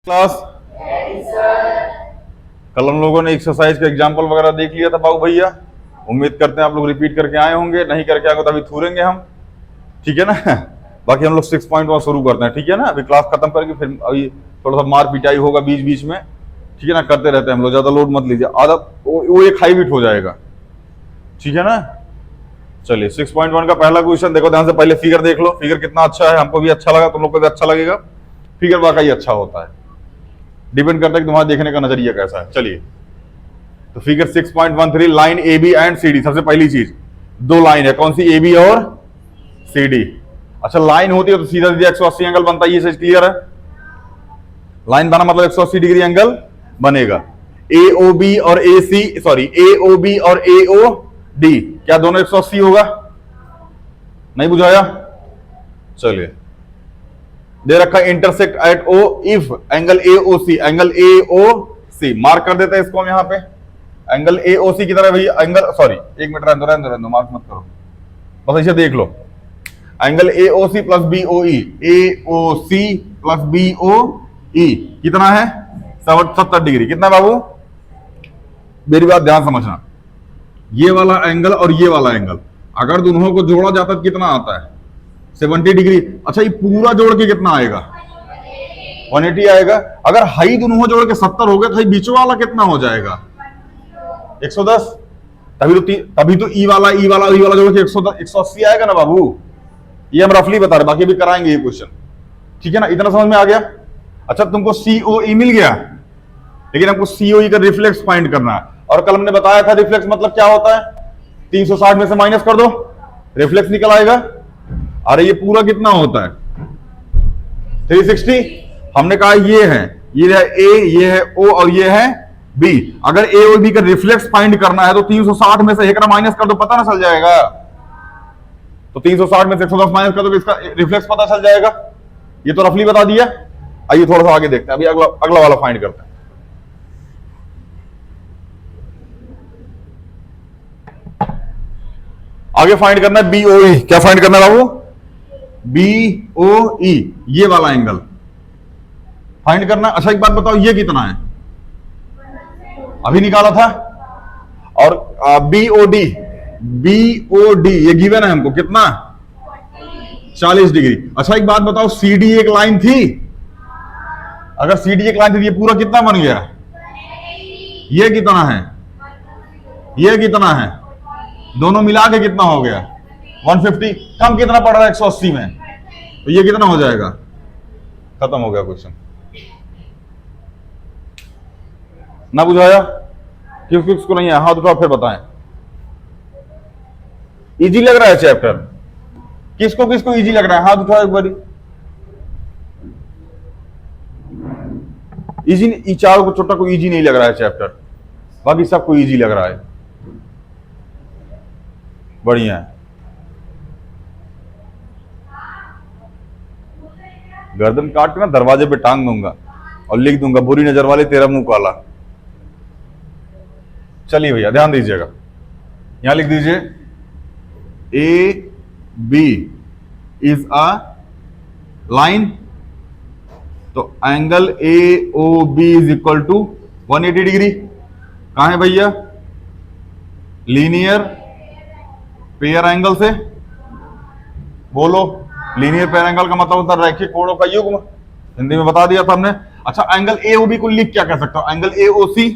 Class कल हम लोगों ने एक्सरसाइज का एग्जाम्पल वगैरह देख लिया था बाबू भैया। उम्मीद करते हैं आप लोग रिपीट करके आए होंगे, नहीं करके आए तो अभी थूरेंगे हम, ठीक है ना। बाकी हम लोग 6.1 शुरू करते हैं, ठीक है ना। अभी क्लास खत्म करके फिर अभी थोड़ा सा मार पिटाई होगा बीच बीच में, ठीक है ना। करते रहते हैं हम लोग, ज्यादा लोड मत लीजिए, आधा वो एक हाई बीट हो जाएगा, ठीक है ना। चलिए 6.1 का पहला क्वेश्चन देखो ध्यान से, पहले फिगर देख लो। फिगर कितना अच्छा है, हमको भी अच्छा लगा, तुम लोग को भी अच्छा लगेगा। फिगर वाकई अच्छा होता है, डिपेंड करता है कि तुम्हारा देखने का नजरिया कैसा है। चलिए तो figure 6.13 line A B and C D. सबसे पहली चीज, दो लाइन है, कौन सी, ए बी और सी डी। अच्छा लाइन होती है तो सीधा सीधा 180 एंगल बनता है, ये चीज क्लियर है। लाइन बना मतलब 180 डिग्री एंगल बनेगा। ए ओ बी और ए सी, सॉरी ए ओ बी और ए ओ डी, क्या दोनों 180 होगा? नहीं बुझाया? चलिए दे रखा intersect at O if angle A O C, angle A O C mark कर देते हैं इसको हम यहाँ पे। एंगल ए ओ सी की तरह भैया, एंगल सॉरी एक मिनट रहने दो, मार्क मत करो, बस ऐसे देख लो। Angle A O C plus B O E, A O C plus B O E कितना है? 70 डिग्री। कितना बाबू? मेरी बात ध्यान समझना, ये वाला एंगल और ये वाला एंगल अगर दोनों को जोड़ा जाता तो कितना आता है? 70 डिग्री। अच्छा ये पूरा जोड़ के कितना आएगा? 180 आएगा। अगर हाई दोनों जोड़ के 70 हो गए तो बीच वाला कितना हो जाएगा? 110। तभी तो ई वाला जोड़ के 180 आएगा ना बाबू। ये हम रफली बता रहे, बाकी भी कराएंगे ये क्वेश्चन, ठीक है ना। इतना समझ में आ गया? अच्छा तुमको सीओई मिल गया, लेकिन हमको सीओई का रिफ्लेक्स फाइंड करना है। और कल हमने बताया था रिफ्लेक्स मतलब क्या होता है, 360 में से माइनस कर दो, रिफ्लेक्स निकल आएगा। अरे ये पूरा कितना होता है? 360। हमने कहा ये है ए, ये है ओ और ये है बी। अगर ए और बी का रिफ्लेक्स फाइंड करना है तो 360 में से एक माइनस कर दो, पता ना चल जाएगा। तो 360 में से 110 माइनस कर दो, इसका रिफ्लेक्स पता चल जाएगा। ये तो रफली बता दिया। आइए थोड़ा सा आगे देखते हैं, अभी अगला वाला फाइंड करते हैं। आगे फाइंड करना है बीओई। क्या फाइंड करना है बाबू? बीओई, ये वाला एंगल फाइंड करना है। अच्छा एक बात बताओ, ये कितना है? अभी निकाला था। और बीओडी, बीओडी ये गिवन है हमको, कितना? 40 डिग्री। अच्छा एक बात बताओ, सीडी एक लाइन थी, अगर सीडी एक लाइन थी, ये पूरा कितना बन गया? ये कितना है? ये कितना है? दोनों मिला के कितना हो गया? 150। कम कितना पड़ रहा है 180 में, तो ये कितना हो जाएगा? खत्म हो गया क्वेश्चन। ना बुझाया? किसको नहीं है हाथ उठाओ फिर बताएं। इजी लग रहा है चैप्टर? किसको किसको इजी लग रहा है? हाथ उठाओ एक बारी। इजी, चारों को छोटा को इजी नहीं लग रहा है चैप्टर, बाकी सबको इजी लग रहा है। बढ़िया है। गर्दन काट के ना दरवाजे पे टांग दूंगा और लिख दूंगा, बुरी नजर वाले तेरा मुंह काला। चलिए भैया ध्यान दीजिएगा, यहां लिख दीजिए A B is a line, तो angle A O B is equal to 180 degree. कहां है भैया? लीनियर पेयर एंगल से। बोलो, लीनियर पेयर एंगल का मतलब होता है रैखिक कोणों का युग्म, हिंदी में बता दिया था हमने। अच्छा एंगल ए ओ बी को लिख क्या कह सकता हूं? Angle A O C,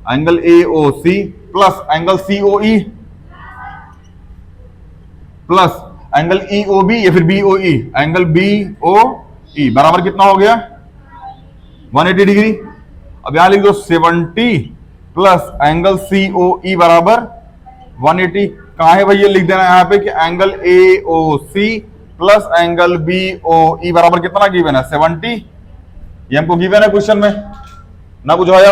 angle A O C plus angle C O E plus angle E O B या फिर B O E, angle B O E बराबर कितना हो गया? 180 डिग्री। अब यहां लिख दो 70 plus angle C O E बराबर 180। कहां है भैया? लिख देना यहां पे कि angle A O C plus angle B O E बराबर कितना गिवन है? 70। ये हमको गिवन है क्वेश्चन में, ना बुझाया?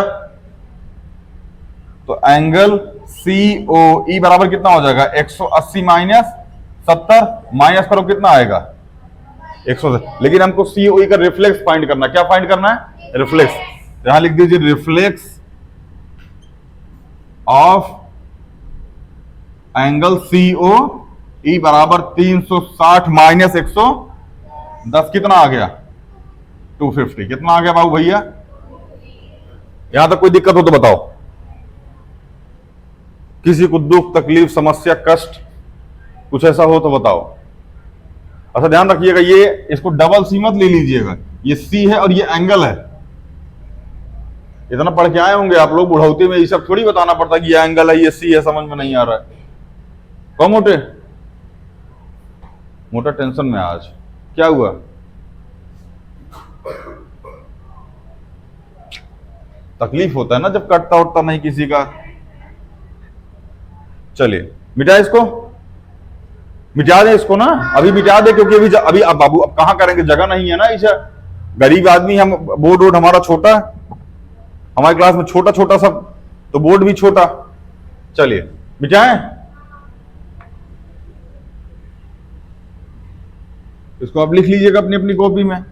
तो एंगल सी ओ ई बराबर कितना हो जाएगा? 180 माइनस 70, माइनस करो कितना आएगा? 100। लेकिन हमको सी ओ ई का रिफ्लेक्स फाइंड करना है। क्या फाइंड करना है? रिफ्लेक्स। यहां लिख दीजिए reflex of angle C O E बराबर 360 माइनस 110, कितना आ गया? 250 कितना आ गया बाबू भैया? यहां तक कोई दिक्कत हो तो बताओ, किसी को दुख तकलीफ समस्या कष्ट कुछ ऐसा हो तो बताओ। अच्छा ध्यान रखिएगा, ये इसको डबल सी मत ले लीजिएगा, ये सी है और ये एंगल है। इतना पढ़ के आए होंगे आप लोग, बुढ़ौती में ये सब थोड़ी बताना पड़ता कि ये एंगल है ये सी है, समझ में नहीं आ रहा है। कौन मोटे मोटा टेंशन में आज क्या हुआ? तकलीफ होता है ना जब कटता उठता नहीं किसी का। चलिए मिटा इसको, मिटा दे इसको ना, अभी मिटा दे, क्योंकि अभी अब बाबू अब कहां करेंगे, जगह नहीं है ना। ऐसा गरीब आदमी हम, बोर्ड वोर्ड हमारा छोटा, हमारी क्लास में छोटा छोटा सब, तो बोर्ड भी छोटा। चलिए मिटाएं इसको, आप लिख लीजिएगा अपनी अपनी कॉपी में।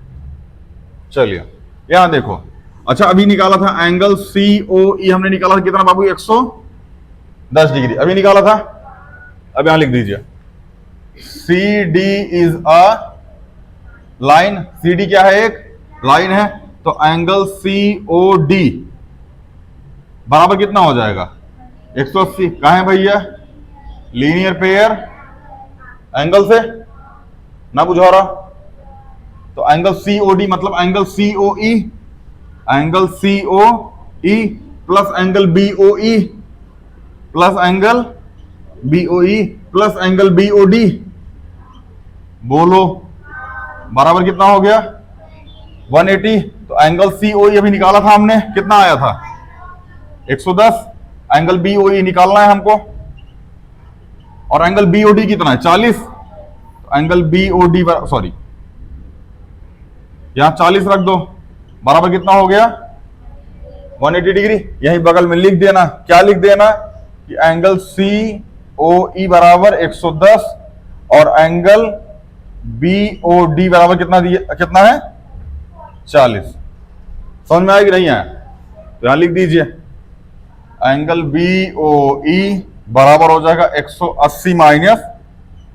चलिए यहां देखो, अच्छा अभी निकाला था एंगल COE, हमने निकाला था कितना बाबू? 110 डिग्री अभी निकाला था। अब यहां लिख दीजिए CD is a line, CD क्या है? एक लाइन है। तो एंगल COD बराबर कितना हो जाएगा? 180। कहां है भैया? लीनियर पेयर एंगल से ना बुझा रहा, तो एंगल COD मतलब angle COE, angle COE plus angle BOE plus angle BOE plus angle BOD, बोलो बराबर कितना हो गया? 180। तो एंगल COE अभी निकाला था हमने, कितना आया था? 110। एंगल BOE निकालना है हमको, और एंगल BOD कितना है? 40। तो एंगल BOD सॉरी यहां 40 रख दो, बराबर कितना हो गया? 180 डिग्री। यहीं बगल में लिख देना, क्या लिख देना कि एंगल COE बराबर 110 और एंगल BOD बराबर कितना है? 40। समझ में आएगी नहीं है? तो यहां लिख दीजिए एंगल BOE बराबर हो जाएगा 180 माइनस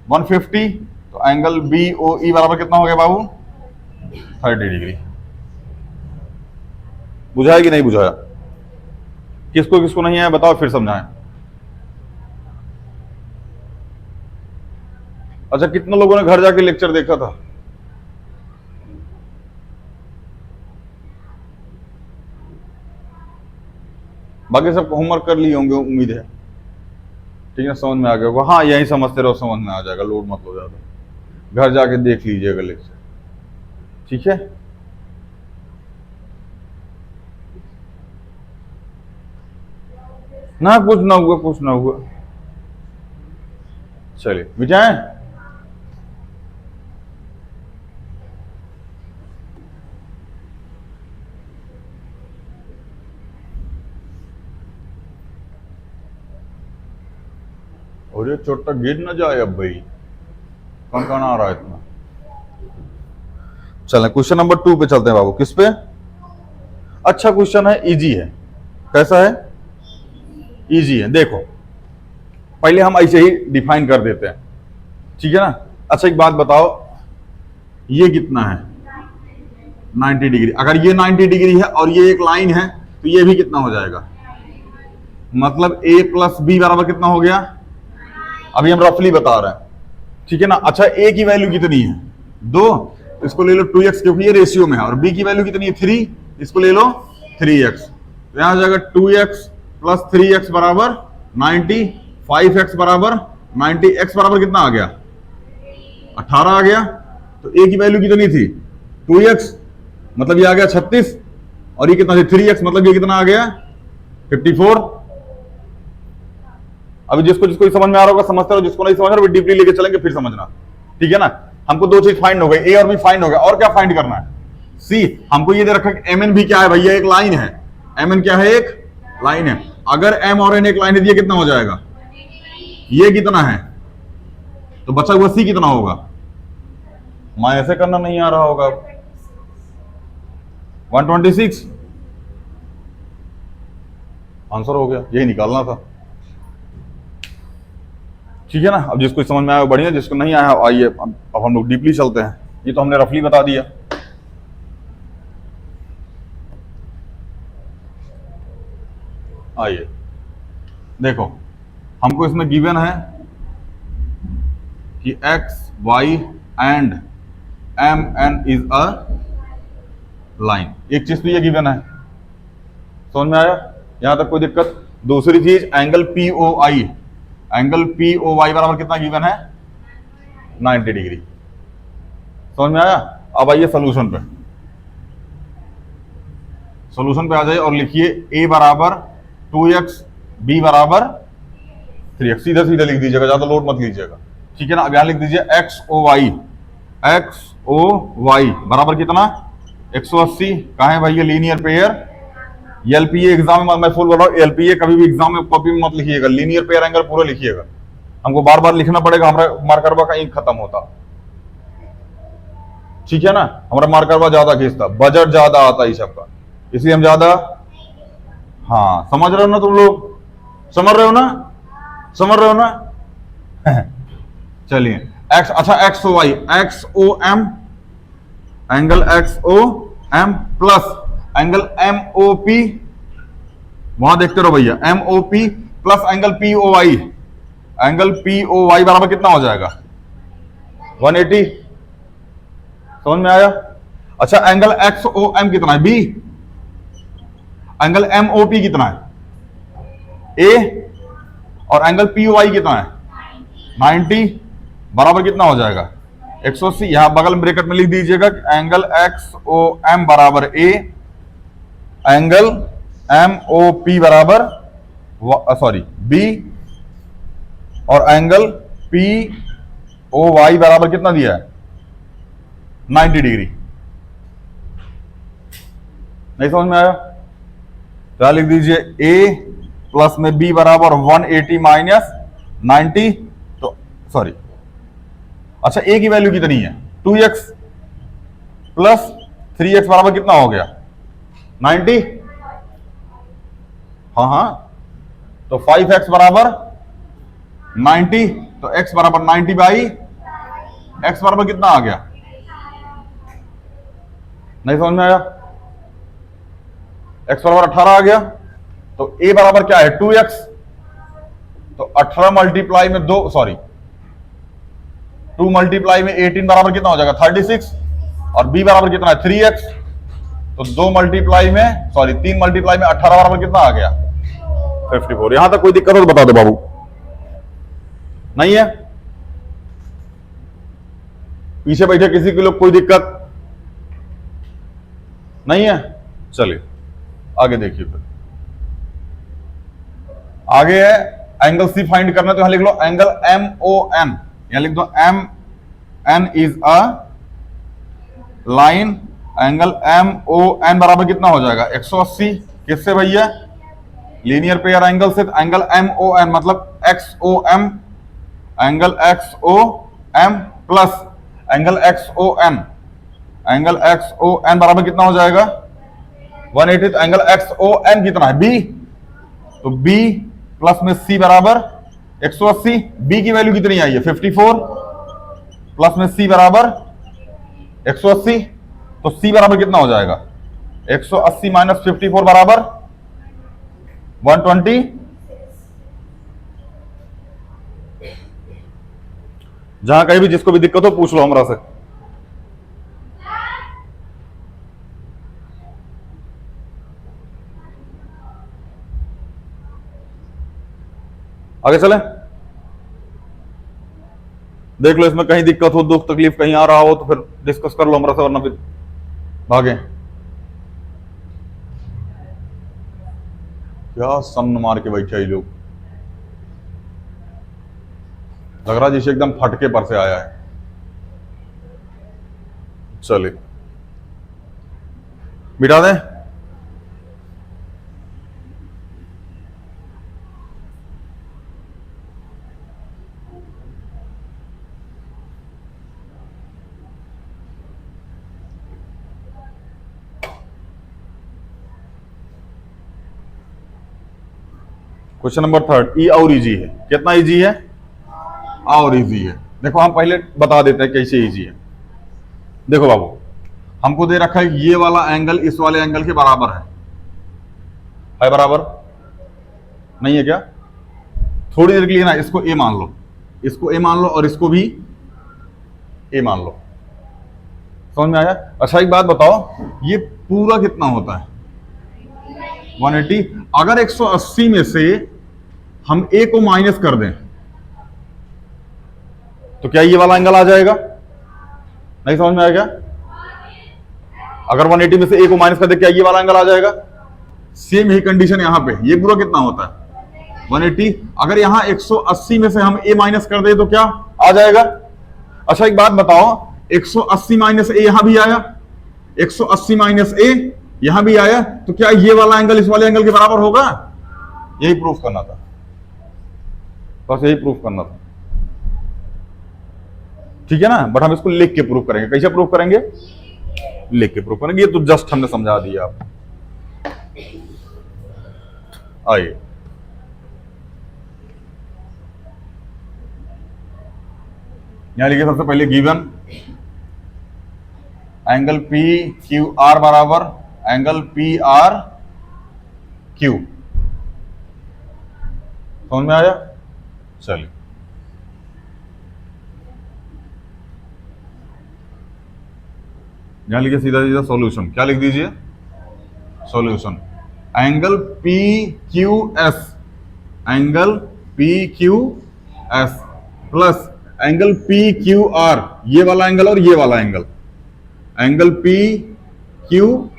150। तो एंगल BOE बराबर कितना हो गया बाबू? 30 डिग्री। बुझाया कि नहीं बुझाया? किसको किसको नहीं आया बताओ, फिर समझाएं। अच्छा कितने लोगों ने घर जाके लेक्चर देखा था? बाकी सब होमवर्क कर लिए होंगे उम्मीद है, ठीक है, समझ में आ गया होगा। हाँ यही समझते रहो, समझ में आ जाएगा, लोड मत लो ज्यादा, घर जाके देख लीजिएगा लेक्चर, ठीक है। ना कुछ ना हुआ, कुछ ना हुआ। चलिए मिटाएं। और ये चोटा गिर ना जाए अब भाई, कौन कौन आ रहा है इतना। चलें क्वेश्चन नंबर 2 पे चलते हैं बाबू। किस पे? अच्छा क्वेश्चन है, इजी है। कैसा है? इजी है। देखो पहले हम ऐसे ही डिफाइन कर देते हैं, ठीक है ना। अच्छा एक बात बताओ, ये कितना है? 90 डिग्री। अगर ये 90 डिग्री है और ये एक लाइन है तो ये भी कितना हो जाएगा? मतलब A प्लस B बराबर कितना हो गया? अभी हम रफली बता रहे हैं, ठीक है ना। अच्छा A की वैल्यू कितनी है? 2, इसको ले लो 2x क्योंकि ये रेशियो में है, और B की वैल्यू कितनी है? 3, इसको ले लो 3x। तो यहां आ जाएगा 2x प्लस 3x बराबर 90, 5x बराबर 90, x बराबर कितना आ गया? 18 आ गया। तो A की वैल्यू कितनी थी? 2x, मतलब ये आ गया 36, और ये कितना थी? 3x, मतलब ये कितना आ गया? 54। अभी जिसको जिसको समझ में आ रहा होगा समझते रहो, जिसको नहीं समझ रहा डीपली लेके चलेंगे फिर समझना, ठीक है ना। हमको 2 चीज फाइंड हो गई, ए और बी फाइंड हो गया, और क्या फाइंड करना है? सी। हमको ये दे रखा है एम एन भी क्या है भैया? एक लाइन है। एम एन क्या है? एक लाइन है। अगर एम और एन एक लाइन है, ये कितना हो जाएगा? ये कितना है? तो बचा हुआ सी कितना होगा? मैं ऐसे करना नहीं आ रहा होगा। 126 आंसर हो गया, यही निकालना था, ठीक है ना। अब जिसको समझ में आया बढ़िया, जिसको नहीं आया आइए अब हम लोग डीपली चलते हैं। ये तो हमने रफली बता दिया, आइए देखो, हमको इसमें गिवन है कि X Y and M N is a line. एक चीज तो ये गिवन है, समझ में आया? यहां तक कोई दिक्कत? दूसरी चीज एंगल पी ओ आई, एंगल पी ओ वाई बराबर कितना गिवन है? 90 डिग्री। समझ में आया? अब आइए सोल्यूशन पे, सोल्यूशन पे आ जाइए और लिखिए a बराबर 2x, b बराबर 3x। सीधा सीधा लिख दीजिएगा, ज्यादा लोड मत लीजिएगा, ठीक है ना? अब यहां लिख दीजिए x o y, x o y बराबर कितना? 180। कहाँ है भाई ये लीनियर पेयर? एलपीए एग्जाम में मैं फुल बोल रहा हूँ, एलपीए कभी भी एग्जाम में कॉपी में मत लिखिएगा, लीनियर पेयर एंगल पूरा लिखिएगा। हमको बार बार लिखना पड़ेगा, हमारा मार्करवा का इंक खत्म होता, ठीक है ना? हमारा मार्करवा ज्यादा खींचता, बजट ज्यादा आता है सबका, इसलिए हम ज्यादा। हाँ समझ रहे हो ना तुम लोग? समझ रहे हो ना? समझ रहे हो ना? चलिए एक्स, अच्छा X O Y, X O M, angle X O M plus angle M O P, वहां देखते रहो भैया, M O P plus angle P O Y, angle P O Y बराबर कितना हो जाएगा? 180। समझ में आया? अच्छा एंगल एक्स ओ एम कितना है? B. Angle M O P कितना है? ए। और एंगल पी ओ वाई कितना है? 90 बराबर कितना हो जाएगा? 180। यहां बगल में ब्रैकेट में लिख दीजिएगा एंगल एक्स ओ एम बराबर ए, एंगल एम ओ पी बराबर सॉरी बी, और एंगल पी ओ वाई बराबर कितना दिया है? 90 डिग्री। नहीं समझ में आया? क्या लिख दीजिए? ए प्लस में बी बराबर 180 माइनस 90, तो सॉरी, अच्छा ए की वैल्यू कितनी है? 2x प्लस 3x बराबर कितना हो गया? 90। हाँ हाँ, तो 5x बराबर 90, तो x बराबर 90 बाई x बराबर कितना आ गया? नहीं समझ में आया? x बराबर 18 आ गया, तो a बराबर क्या है? 2x, तो 18 मल्टीप्लाई में 2 सॉरी 2 मल्टीप्लाई में 18 बराबर कितना हो जाएगा? 36, और b बराबर कितना है? 3x, तो 2 मल्टीप्लाई में सॉरी 3 मल्टीप्लाई में 18 बराबर कितना आ गया? 54। यहां तक कोई दिक्कत हो तो बता दो बाबू। नहीं है? पीछे बैठे किसी के लोग कोई दिक्कत नहीं है? चलिए आगे देखिए, फिर आगे है एंगल सी फाइंड करना, तो यहां लिख लो एंगल एम ओ एन, यहां लिख दो M N is a line, angle M O N बराबर कितना हो जाएगा? 180। किससे भैया? लीनियर पेयर एंगल से। एंगल एम ओ एन मतलब X O M, angle X O M plus angle X O N, angle X O N बराबर कितना हो जाएगा? 180। तो एंगल एक्स ओ एन कितना है? बी, तो बी प्लस में सी बराबर 180। बी की वैल्यू कितनी आई है? 54 प्लस में सी बराबर 180, तो सी बराबर कितना हो जाएगा? 180 माइनस 54 बराबर 120। जहां कहीं भी जिसको भी दिक्कत हो पूछ लो हमरा से। आगे चले, देख लो इसमें कहीं दिक्कत हो, दुख तकलीफ कहीं आ रहा हो तो फिर डिस्कस कर लो हमरा से, वरना फिर भागे। क्या सन मार के बैठे ये लोग, लग रहा जैसे एकदम फटके पर से आया है। चलिए मिटा दें। क्वेश्चन नंबर 3 ई और इजी है। कितना इजी है? और इजी है। देखो हम पहले बता देते हैं कैसे इजी है। देखो बाबू, हमको दे रखा है ये वाला एंगल इस वाले एंगल के बराबर है बराबर। नहीं है क्या? थोड़ी देर के लिए ना इसको ए मान लो, इसको ए मान लो और इसको भी ए मान लो। समझ में आया? अच्छा एक बात बताओ, ये पूरा कितना होता है? 180। अगर 180 में से हम ए को माइनस कर दें तो क्या ये वाला एंगल आ जाएगा? नहीं समझ में आया क्या? अगर 180 में से ए को माइनस कर दे क्या ये वाला एंगल आ जाएगा? सेम ही कंडीशन यहां पे, ये पूरा कितना होता है? 180। अगर यहां 180 में से हम ए माइनस कर दे तो क्या आ जाएगा? अच्छा एक बात बताओ, 180 माइनस ए यहां भी आया, 180 माइनस ए यहां भी आया, तो क्या ये वाला एंगल इस वाले एंगल के बराबर होगा? यही प्रूफ करना था, बस यही प्रूफ करना था, ठीक है ना? बट हम इसको लिख के प्रूफ करेंगे। कैसे प्रूफ करेंगे? लिख के प्रूफ करेंगे। ये तो जस्ट हमने समझा दिया आप। आइए यहां लिखिए सबसे पहले given angle P Q R बराबर एंगल पी आर क्यू। समझ में आया? चलिए यहां लिखिए सीधा सीधा सॉल्यूशन। क्या लिख दीजिए? Solution angle P Q S, angle P Q S plus angle P Q R, ये वाला एंगल और ये वाला angle, angle P Q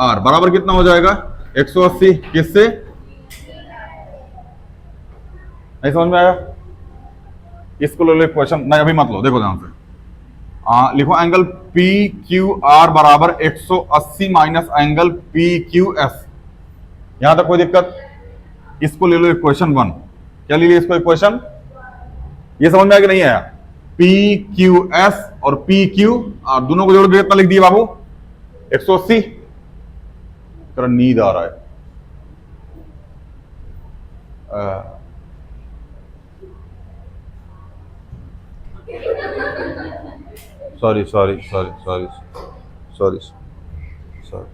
R बराबर कितना हो जाएगा? 180। किससे? नहीं समझ में आया? इसको लो क्वेश्चन, नहीं अभी मत लो, देखो ध्यान से। लिखो एंगल पी क्यू आर बराबर 180 minus angle P Q S. यहां तक कोई दिक्कत? इसको ले लो इक्वेशन 1। क्या ले लिया इसको इक्वेशन? ये समझ में आया कि नहीं आया? पी क्यू एस और पी क्यू आर दोनों को जोड़ के कितना लिख दिया बाबू? 180। तेरा नींद आ रहा है। Sorry sorry sorry sorry sorry sorry,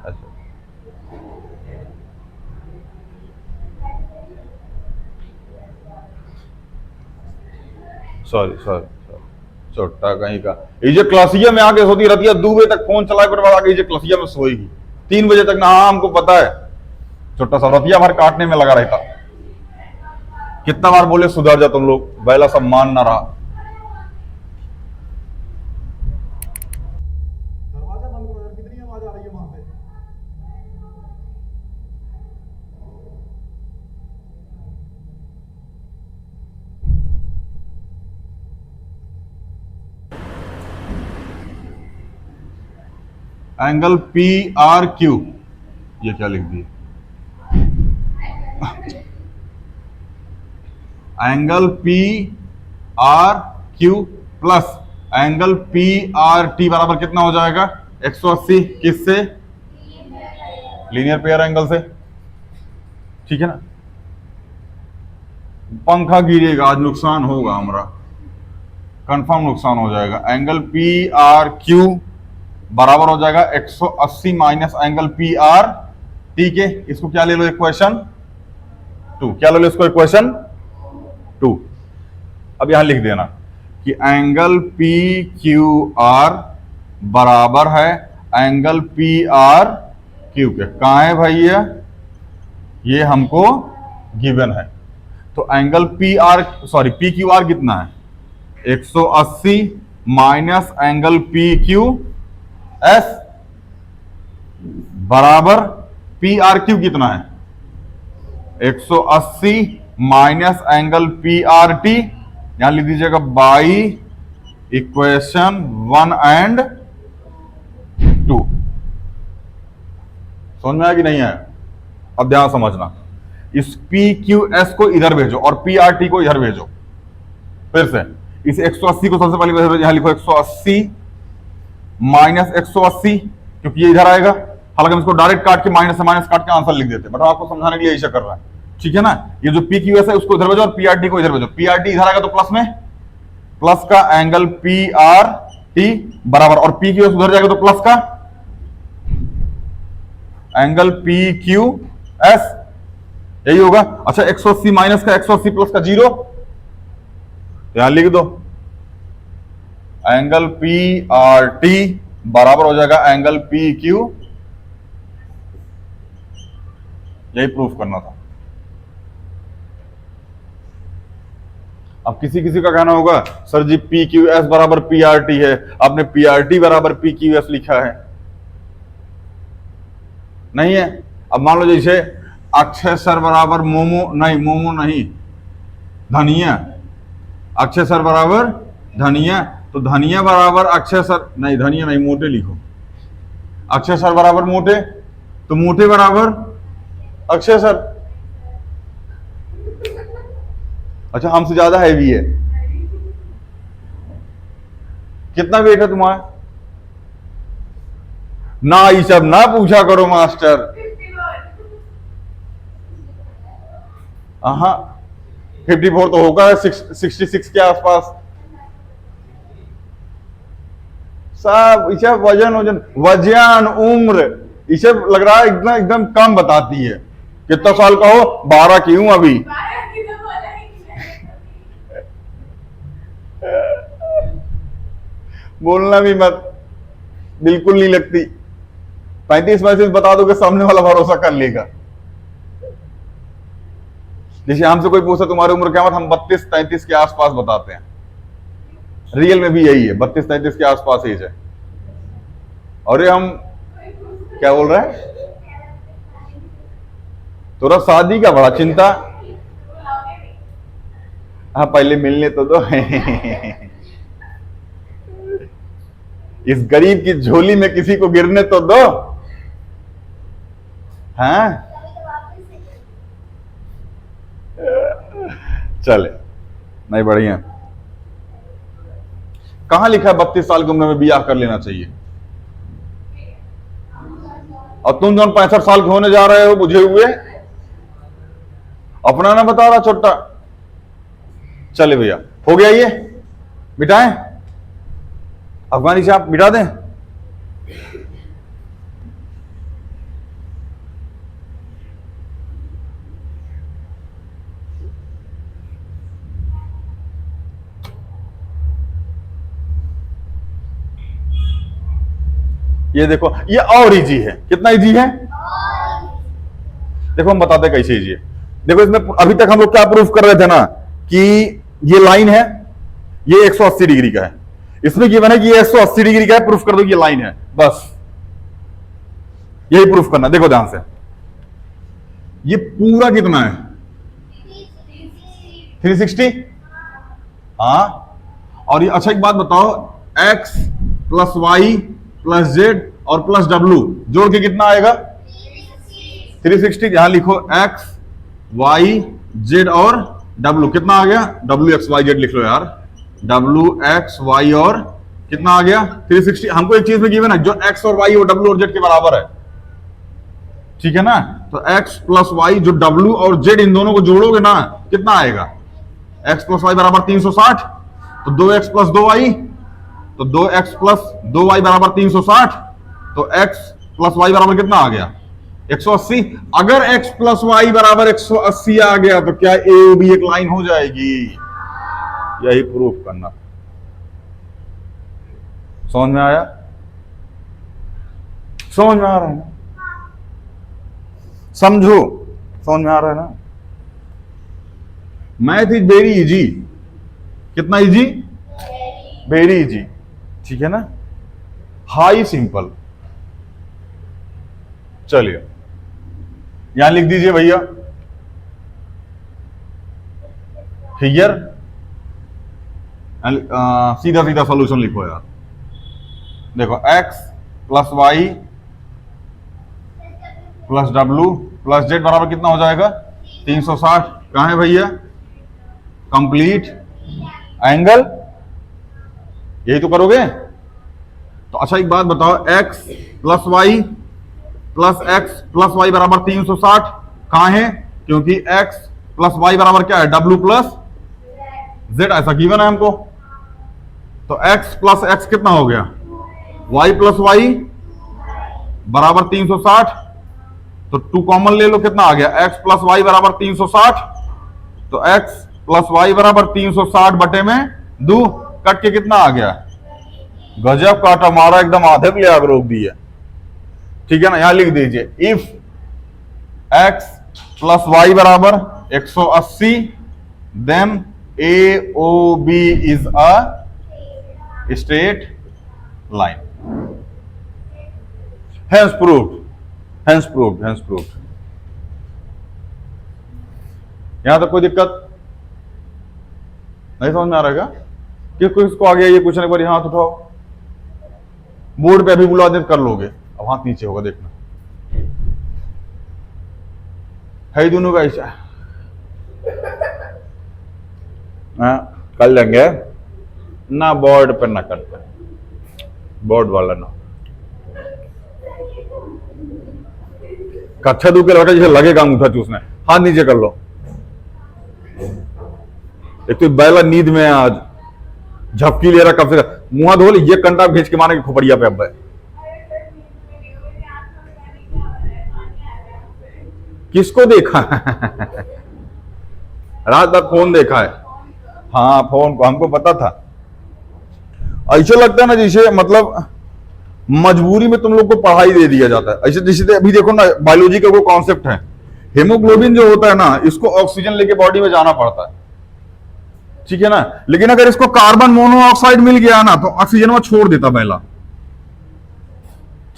अच्छा सॉरी सॉरी छोटा कहीं का। ये जो क्लासिया में आके सोती रहती है 2 बजे तक फोन चला कर बाद आके क्लासिया में सोएगी 3 बजे तक ना। हाँ हमको पता है, छोटा सा रतिया भर काटने में लगा रहता। कितना बार बोले सुधर जा तुम लोग, बैला सब मान ना रहा। दरवाजा बंद करो यार, कितनी आवाज आ रही है वहां पे। एंगल पी आर क्यू, ये क्या लिख दिए? Angle P R Q plus angle P R T बराबर कितना हो जाएगा? 180। किससे? लीनियर पेयर एंगल से, ठीक है ना? पंखा गिरेगा आज, नुकसान होगा हमारा, कंफर्म नुकसान हो जाएगा। एंगल पी आर क्यू बराबर हो जाएगा 180 minus angle P R T के। इसको क्या ले लो? इक्वेशन 2। क्या ले लो इसको? इक्वेशन 2। अब यहां लिख देना कि एंगल पी क्यू आर बराबर है एंगल पी आर क्यू के। कहां है भैया? ये हमको गिवन है। तो angle P R sorry P Q R कितना है? 180 minus angle P Q S बराबर पी आर क्यू कितना है? 180 minus angle P R T, यहां लिख दीजिएगा बाई इक्वेशन 1 एंड 2। समझ में आया कि नहीं आया? अब ध्यान समझना, इस पी क्यू एस को इधर भेजो और पी आर टी को इधर भेजो। फिर से इस 180 को सबसे पहले यहां लिखो 180 माइनस 180, क्योंकि ये इधर आएगा। हालांकि हम इसको डायरेक्ट काट के माइनस से माइनस काट के आंसर लिख देते, बट आपको समझाने के लिए ऐसा कर रहा है, ठीक है ना? ये जो पी क्यू एस है उसको इधर भेजो और पी आर टी को इधर भेजो। पी आर टी इधर आएगा तो प्लस में, प्लस का एंगल पी आर टी बराबर, और पी क्यू एस उधर जाएगा तो प्लस का एंगल पी क्यू एस यही होगा। अच्छा 180 माइनस का 180 प्लस का 0, यहां लिख दो एंगल पी आर टी बराबर हो जाएगा एंगल पी क्यू। यही प्रूफ करना था। अब किसी किसी का कहना होगा sir G P Q S बराबर पी आर टी है, आपने पी आर टी बराबर पी क्यू एस लिखा है, नहीं है। अब मान लो जैसे अक्षय सर बराबर मोमो, नहीं मोमो नहीं, धनिया, अक्षय सर बराबर धनिया, तो धनिया बराबर अक्षय सर, नहीं धनिया नहीं, मोटे लिखो, अक्षय सर बराबर मोटे, तो मोटे बराबर अक्षय सर। अच्छा हमसे ज्यादा हैवी है, कितना वेट है तुम्हारा? ना ये सब ना पूछा करो मास्टर। हाँ 54 तो होगा 66 के आसपास। सब इसे वजन वजन वजन उम्र इसे लग रहा है एकदम एकदम कम बताती है। कितना साल का हो? 12 की हूं अभी। बोलना भी मत, बिल्कुल नहीं लगती। 35 बता दो कि सामने वाला भरोसा कर लेगा। जैसे हमसे कोई पूछा तुम्हारी उम्र क्या, हम 32-33 के आसपास बताते हैं। रियल में भी यही है, 32-33 के आसपास एज है। और ये हम क्या बोल रहे हैं, थोड़ा शादी का बड़ा चिंता। हाँ पहले मिलने तो दो। इस गरीब की झोली में किसी को गिरने तो दो। हाँ चले, नहीं बढ़िया। कहां लिखा है 32 साल की उम्र में बियाह कर लेना चाहिए? और तुम जो 65 साल के होने जा रहे हो बुझे हुए, अपना ना बता रहा छोटा। चले भैया हो गया, ये मिटाएं, अफगानी साहब मिटा दें। ये देखो ये और इजी है। कितना इजी है? देखो हम बताते कैसे इजी है। देखो इसमें अभी तक हम लोग क्या प्रूफ कर रहे थे ना कि ये लाइन है, ये 180 डिग्री का है। इसमें गिवन है कि ये 180 डिग्री का है, प्रूफ कर दो कि ये लाइन है, बस यही प्रूफ करना। देखो ध्यान से, ये पूरा कितना है? 360। हाँ और ये अच्छा एक बात बताओ, x plus Y plus Z और प्लस डब्ल्यू जोड़ के कितना आएगा? 360। यहां लिखो x y z और w, कितना आ गया? w x y z लिख लो यार, w x y और कितना आ गया? 360। हमको एक चीज में गिवन है जो x और y और w और z के बराबर है, ठीक है ना? तो x प्लस वाई जो w और z इन दोनों को जोड़ोगे ना कितना आएगा? x प्लस वाई बराबर 360, तो 2x प्लस 2y, तो 2x प्लस 2y बराबर 360, तो x प्लस y बराबर कितना आ गया? 180। अगर x प्लस वाई बराबर 180 आ गया तो क्या ए ओ बी एक लाइन हो जाएगी? यही प्रूफ करना। समझ में आया? समझ में आ रहा है ना? समझो, समझ में आ रहा है ना? Math is very easy. कितना इजी? वेरी इजी, ठीक है ना? High simple. चलिए यहां लिख दीजिए भैया फिगर, सीधा सीधा सॉल्यूशन लिखो यार। देखो x plus Y plus W plus Z बराबर कितना हो जाएगा? 360। कहां है भैया? कंप्लीट एंगल, यही तो करोगे। तो अच्छा एक बात बताओ, x plus Y plus X plus Y बराबर 360 कहां है? क्योंकि x प्लस वाई बराबर क्या है? w प्लस z, ऐसा गिवन है हमको। तो x प्लस एक्स कितना हो गया? y प्लस वाई बराबर 360, तो 2 कॉमन ले लो, कितना आ गया, x प्लस वाई बराबर 360। तो x प्लस वाई बराबर 360 बटे में 2, कट के कितना आ गया, गजब काटा मारा, एकदम आधे पे ले आकर रोक दिया। ठीक है ना, यहां लिख दीजिए इफ x प्लस वाई बराबर 180 then AOB is a straight line. Hence proved, hence proved, hence proved। यहां तक कोई दिक्कत नहीं समझ में आ रहा है कि किसको आ गया ये पूछने पर हाथ उठाओ, बोर्ड पे अभी बुला दे कर लोगे, अब हाथ नीचे होगा देखना, है दोनों का ऐसा। हाँ, कर लेंगे ना, बोर्ड पर ना करते, बोर्ड वाला ना, कच्छा दूके लड़का जैसे लगेगा अंगूठा चूसने। हाथ नीचे कर लो, एक तो बैला नींद में आज झपकी ले रहा, कब से मुंह धो ले, ये कंटा भेज के मारे खोपड़िया पे। अब किसको देखा रात भर फोन देखा है? हाँ, फोन को हमको पता था। ऐसा लगता है ना जैसे मतलब मजबूरी में तुम लोग को पढ़ाई दे दिया जाता है। ऐसे जैसे अभी देखो ना, बायोलॉजी का वो कॉन्सेप्ट है, हेमोग्लोबिन जो होता है ना, इसको ऑक्सीजन लेके बॉडी में जाना पड़ता है, ठीक है ना, लेकिन अगर इसको कार्बन मोनोऑक्साइड मिल गया ना तो ऑक्सीजन में छोड़ देता पहला,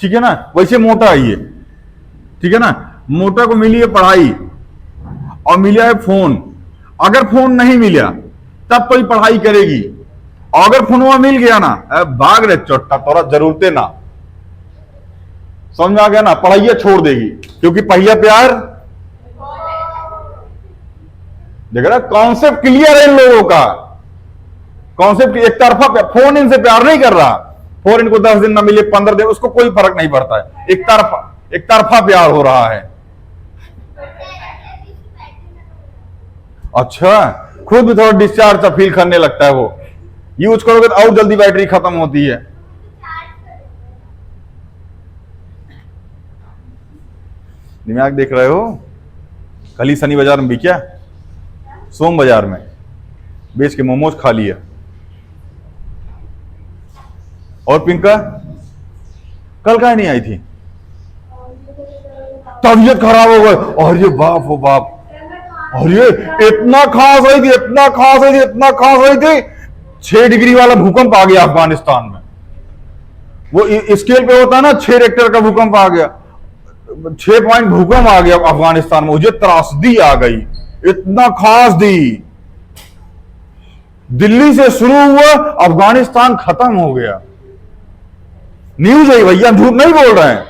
ठीक है ना। वैसे मोटा है ये, ठीक है ना, मोटा को मिली है पढ़ाई और मिला है फोन। अगर फोन नहीं मिला तब तो ही पढ़ाई करेगी, और अगर फोनवा मिल गया ना, भाग रे चोट्टा, तोरा जरूरते ना, समझ में आ गया ना, पढ़ाइया छोड़ देगी, क्योंकि पहिया प्यार, देख रहा, कॉन्सेप्ट क्लियर है इन लोगों का, कॉन्सेप्ट एक तरफा। फोन इनसे प्यार नहीं कर रहा, फोन इनको 10 दिन ना मिले 15 दिन, उसको कोई फर्क नहीं पड़ता है, एक तरफा प्यार हो रहा है। अच्छा, खुद भी थोड़ा डिस्चार्ज सा फील करने लगता है, वो यूज करोगे तो और जल्दी बैटरी खत्म होती है। दिमाग देख रहे हो, कल ही शनि बाजार में भी क्या, सोम बाजार में बेच के मोमोज खा लिया। और पिंका कल काहे नहीं आई थी? तबीयत खराब हो गई, और ये बाप हो बाप, और ये इतना खांस रही थी, इतना खांस रही थी, इतना खांस रही थी, 6 डिग्री वाला भूकंप आ गया अफगानिस्तान में। वो स्केल पे होता है ना, 6 रेक्टर का भूकंप आ गया, 6 पॉइंट भूकंप आ गया अफगानिस्तान में, मुझे त्रासदी आ गई, इतना खास दी। दिल्ली से शुरू हुआ, अफगानिस्तान खत्म हो गया। न्यूज है भैया, झूठ नहीं बोल रहे हैं,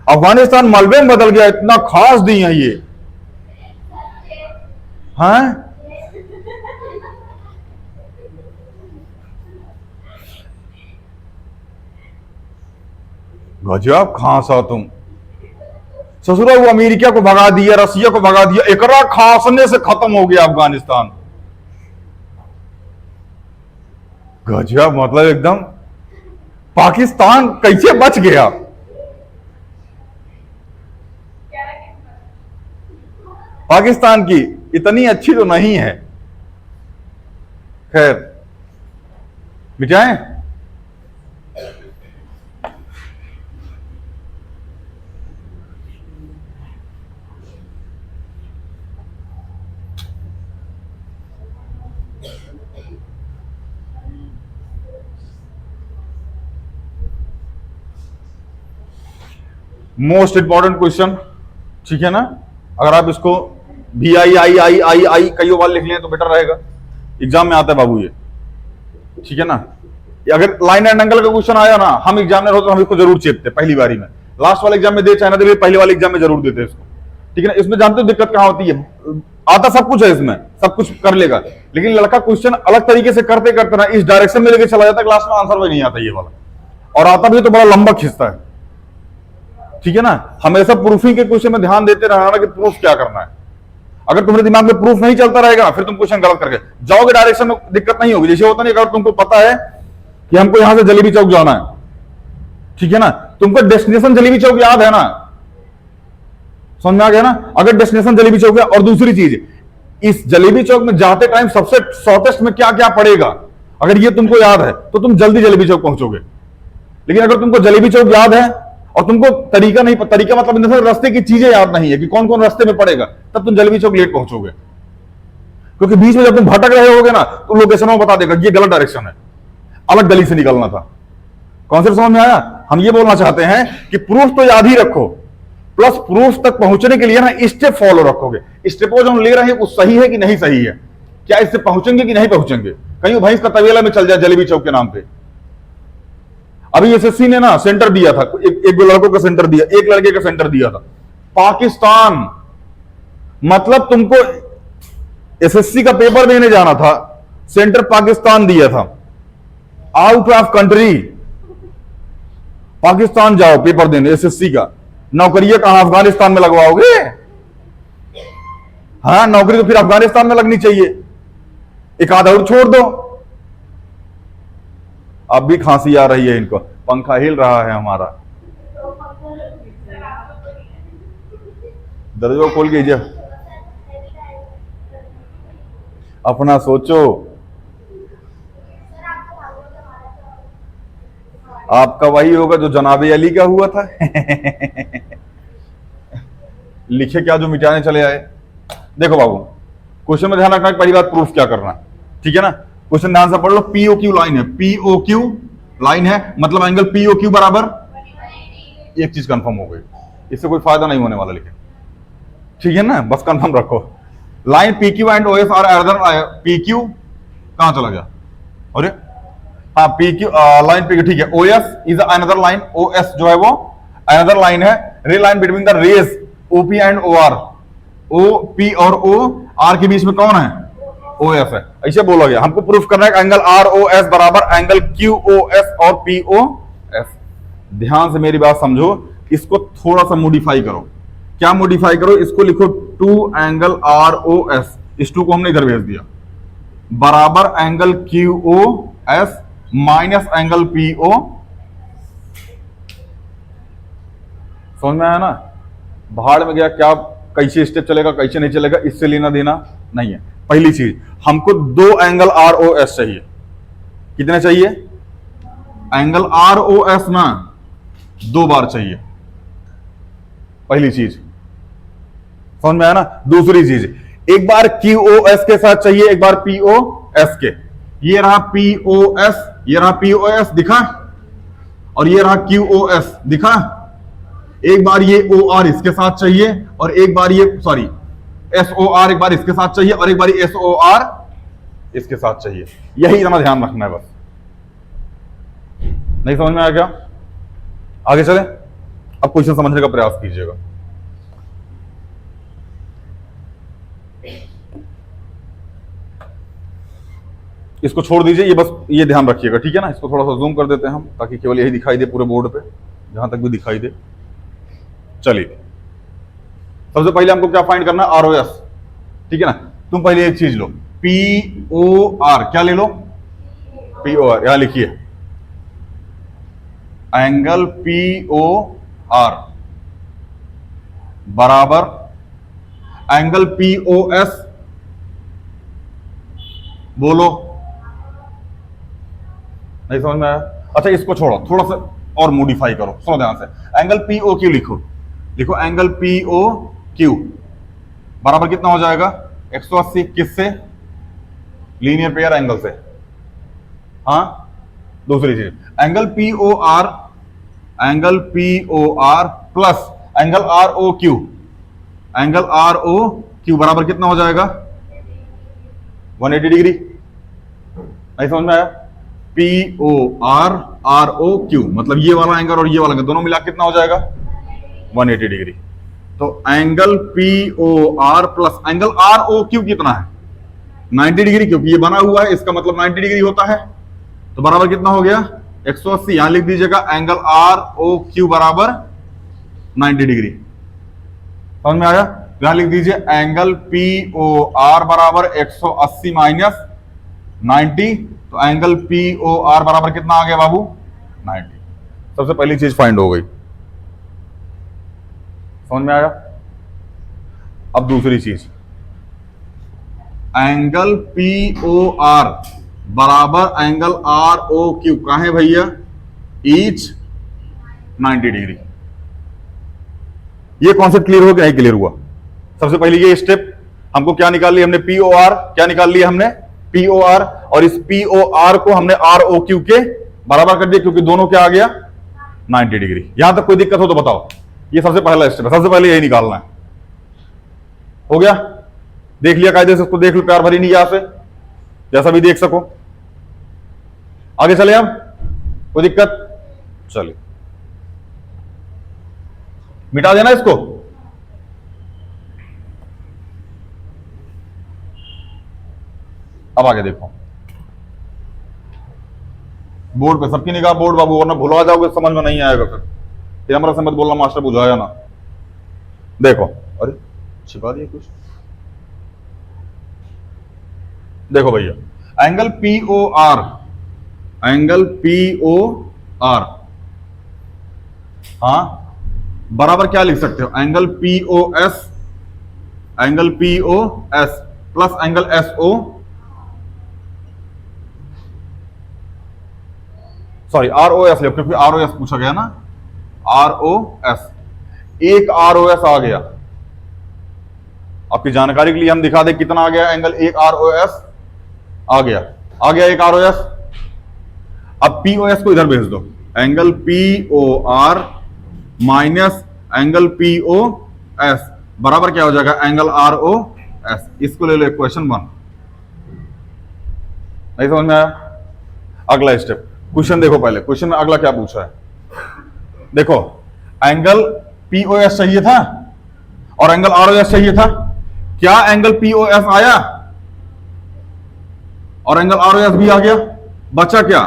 अफगानिस्तान मलबे में बदल गया, इतना खास दी है ये। हाँ, गजब खांसा तुम, ससुरा वो अमेरिका को भगा दिया, रसिया को भगा दिया, एकरा खांसने से खत्म हो गया अफगानिस्तान। गजब, मतलब एकदम पाकिस्तान कैसे बच गया? पाकिस्तान की इतनी अच्छी तो नहीं है, खैर मिटाएं। मोस्ट इंपॉर्टेंट क्वेश्चन, ठीक है ना, अगर आप इसको VI कई बार लिख लें तो बेटर रहेगा, एग्जाम में आता है बाबू ये, ठीक है ना। अगर लाइन एंड एंगल का क्वेश्चन आया ना, हम एग्जामिनर हो तो हम इसको जरूर चेपते पहली बारी में, लास्ट वाले एग्जाम में दे चाहे ना दे, पहले वाले एग्जाम में जरूर देते इसको, ठीक है ना। इसमें जानते हो दिक्कत कहां होती है, आता सब कुछ है इसमें, सब कुछ कर लेगा, लेकिन लड़का क्वेश्चन अलग तरीके से करते करते ना इस डायरेक्शन में लेके चला जाता है, क्लास में आंसर भी नहीं आता ये वाला, और आता भी तो बड़ा लंबा खिंचता है, ठीक है ना। हमेशा प्रूफिंग के क्वेश्चन में ध्यान देते रहना कि प्रूफ क्या करना है। अगर तुम्हारे दिमाग में प्रूफ नहीं चलता रहेगा, फिर तुम क्वेश्चन गलत करके जाओगे, डायरेक्शन में दिक्कत नहीं होगी। जैसे होता नहीं, अगर तुमको पता है कि हमको यहां से जलेबी चौक जाना है, ठीक है ना, तुमको डेस्टिनेशन जलेबी चौक याद है ना, समझ में आ गया ना। अगर डेस्टिनेशन जलेबी चौक है, और दूसरी चीज, इस जलेबी चौक में जाते टाइम सबसे शॉर्टेस्ट में क्या क्या पड़ेगा, अगर ये तुमको याद है तो तुम जल्दी जलेबी चौक पहुंचोगे। लेकिन अगर तुमको जलेबी चौक याद है और तुमको तरीका नहीं, तरीका मतलब रास्ते की चीजें याद नहीं है कि कौन कौन रास्ते में पड़ेगा, तब तुम जलेबी चौक लेट पहुंचोगे। क्योंकि बीच में जब तुम भटक रहे होगे ना, तो लोकेशन में बता देगा कि ये गलत डायरेक्शन है, अलग गली से निकलना था। कॉन्सेप्ट समझ में आया। हम ये बोलना चाहते हैं कि प्रूफ तो याद ही रखो, प्लस प्रूफ तक पहुंचने के लिए ना स्टेप फॉलो रखोगे। स्टेप जो हम ले रहे हैं वो सही है कि नहीं सही है, क्या इससे पहुंचेंगे कि नहीं पहुंचेंगे, कहीं वो भैंस का तबेला में चल जाए जलेबी चौक के नाम पे। अभी एसएससी ने ना सेंटर दिया था, एक दो लड़कों का सेंटर दिया, एक लड़के का सेंटर दिया था पाकिस्तान। मतलब तुमको एसएससी का पेपर देने जाना था, सेंटर पाकिस्तान दिया था, आउट ऑफ कंट्री पाकिस्तान जाओ पेपर देने एसएससी का। नौकरी कहां अफगानिस्तान में लगवाओगे? हाँ, नौकरी तो फिर अफगानिस्तान में लगनी चाहिए, एक आधा और छोड़ दो। अब भी खांसी आ रही है इनको, पंखा हिल रहा है हमारा। दरवाजा खोल कीजिए, अपना सोचो। आपका वही होगा जो जनाबे अली का हुआ था। लिखे क्या जो मिटाने चले आए। देखो बाबू, क्वेश्चन में ध्यान रखना, पहली बात प्रूफ क्या करना है, ठीक है ना। क्वेश्चन ध्यान से पढ़ लो। पीओक्यू लाइन है, पीओक्यू लाइन है, मतलब एंगल पीओक्यू बराबर, एक चीज कंफर्म हो गई, इससे कोई फायदा नहीं होने वाला, लेकिन ठीक है ना, बस कंफर्म रखो। Line PQ and OS are other, PQ कहां चला गया, अरे हाँ पीक्यू लाइन पीक्यू, ठीक है। OS is another line, OS जो है वो अनदर लाइन है, ray line between the rays OP and OR. O P और ओ आर के बीच में कौन है, ओ एफ है, ऐसे बोलोगे। हमको प्रूफ करना है एंगल आर ओ एस बराबर एंगल क्यू ओ एस और पी ओ एस। ध्यान से मेरी बात समझो, इसको थोड़ा सा मॉडिफाई करो। क्या मॉडिफाई करो, इसको लिखो two angle R O S, इस टू को हमने इधर भेज दिया, बराबर angle Q O S minus angle P O. समझ में आया ना। भाड़ में गया, क्या कैसे स्टेप चलेगा कैसे नहीं चलेगा, इससे लेना देना नहीं है। पहली चीज, हमको दो एंगल आर ओ एस चाहिए। कितने चाहिए, एंगल आर ओ एस ना दो बार चाहिए, पहली चीज। समझ में आया ना। दूसरी चीज, एक बार क्यू ओ एस के साथ चाहिए, एक बार पी ओ एस के। ये रहा पी ओ एस, ये रहा पी ओ एस दिखा, और ये रहा क्यू ओ एस दिखा। एक बार ये ओ आर इसके साथ चाहिए, और एक बार ये सॉरी एस ओ आर एक बार इसके साथ चाहिए, और एक बार एस ओ आर इसके साथ चाहिए। यही इतना ध्यान रखना है बस। नहीं समझ में आया क्या? आगे चले, अब क्वेश्चन समझने का प्रयास कीजिएगा। इसको छोड़ दीजिए, ये बस ये ध्यान रखिएगा, ठीक है ना। इसको थोड़ा सा जूम कर देते हैं हम, ताकि केवल यही दिखाई दे पूरे बोर्ड पे, जहां तक भी दिखाई दे। चलिए, सबसे पहले हमको क्या फाइंड करना है, आर ओ एस, ठीक है ना। तुम पहले एक चीज लो, पी ओ आर, क्या ले लो, पी ओ आर, यहां लिखिए एंगल पी ओ आर बराबर एंगल पी ओ एस, बोलो। नहीं समझ में आया? अच्छा, इसको छोड़ो, थोड़ा सा और मॉडिफाई करो, सुनो ध्यान से। एंगल पी ओ क्यू लिखो, लिखो एंगल पी ओ क्यू बराबर कितना हो जाएगा, 180। किससे, लीनियर पेयर एंगल से। हाँ, दूसरी चीज, angle P O R, angle P O R plus angle R O Q, angle R O Q बराबर कितना हो जाएगा, 180 डिग्री। नहीं समझ में आया? P O R R O Q, मतलब ये वाला एंगल और ये वाला एंगल दोनों मिला कितना हो जाएगा, 180 डिग्री। तो angle P O R plus angle R O Q कितना है, 90 डिग्री, क्योंकि ये बना हुआ है, इसका मतलब 90 डिग्री होता है। तो बराबर कितना हो गया, 180। यहां लिख दीजिएगा एंगल आर ओ क्यू बराबर 90 डिग्री। समझ में आया? यहां लिख दीजिए एंगल पी ओ आर बराबर 180 माइनस 90, तो एंगल पी ओ आर बराबर कितना आ गया बाबू, 90। सबसे पहली चीज फाइंड हो गई। समझ में आया? अब दूसरी चीज, एंगल पी ओ आर बराबर एंगल आर ओ क्यू कहां है भैया, ईच 90 डिग्री। ये कॉन्सेप्ट क्लियर हो गया, नहीं क्लियर हुआ? सबसे पहले ये स्टेप हमको क्या निकाल लिया हमने, पी ओ आर, क्या निकाल लिया हमने, पी ओ आर, और इस पी ओ आर को हमने आर ओ क्यू के बराबर कर दिया, क्योंकि दोनों क्या आ गया 90 डिग्री। यहां तक कोई दिक्कत हो तो बताओ, ये सबसे पहला स्टेप है, सबसे पहले यही निकालना है। हो गया, देख लिया कायदे से, उसको देख लो प्यार भरी नहीं यहां से, जैसा भी देख सको। आगे चले हम, कोई दिक्कत? चलिए मिटा देना इसको। अब आगे देखो, बोर्ड पे सबकी निगाह बोर्ड बाबू, वरना भुला जाओगे, समझ में नहीं आएगा फिर हमारा से मत बोलना मास्टर बुझाया ना। देखो, अरे छिपा दिया कुछ। देखो भैया, angle P O R, angle P O R, हाँ बराबर क्या लिख सकते हो, angle P O S, angle P O S plus angle S O, sorry R O S ले, क्योंकि आर ओ एस पूछा गया ना, आर ओ एस, एक आर ओ एस आ गया। आपकी जानकारी के लिए हम दिखा दें कितना आ गया एंगल, एक आर ओ एस आ गया, आ गया एक आर ओ एस। अब पी ओ एस को इधर भेज दो, angle P O R minus angle P O S बराबर क्या हो जाएगा, एंगल आर ओ एस। इसको ले लो इक्वेशन 1। नहीं समझ में आया? अगला स्टेप, क्वेश्चन देखो पहले, क्वेश्चन में अगला क्या पूछा है। देखो, एंगल पी ओ एस चाहिए था और एंगल आर ओ एस चाहिए था। क्या एंगल पी ओ एस आया और एंगल आर ओ एस भी आ गया, बचा क्या,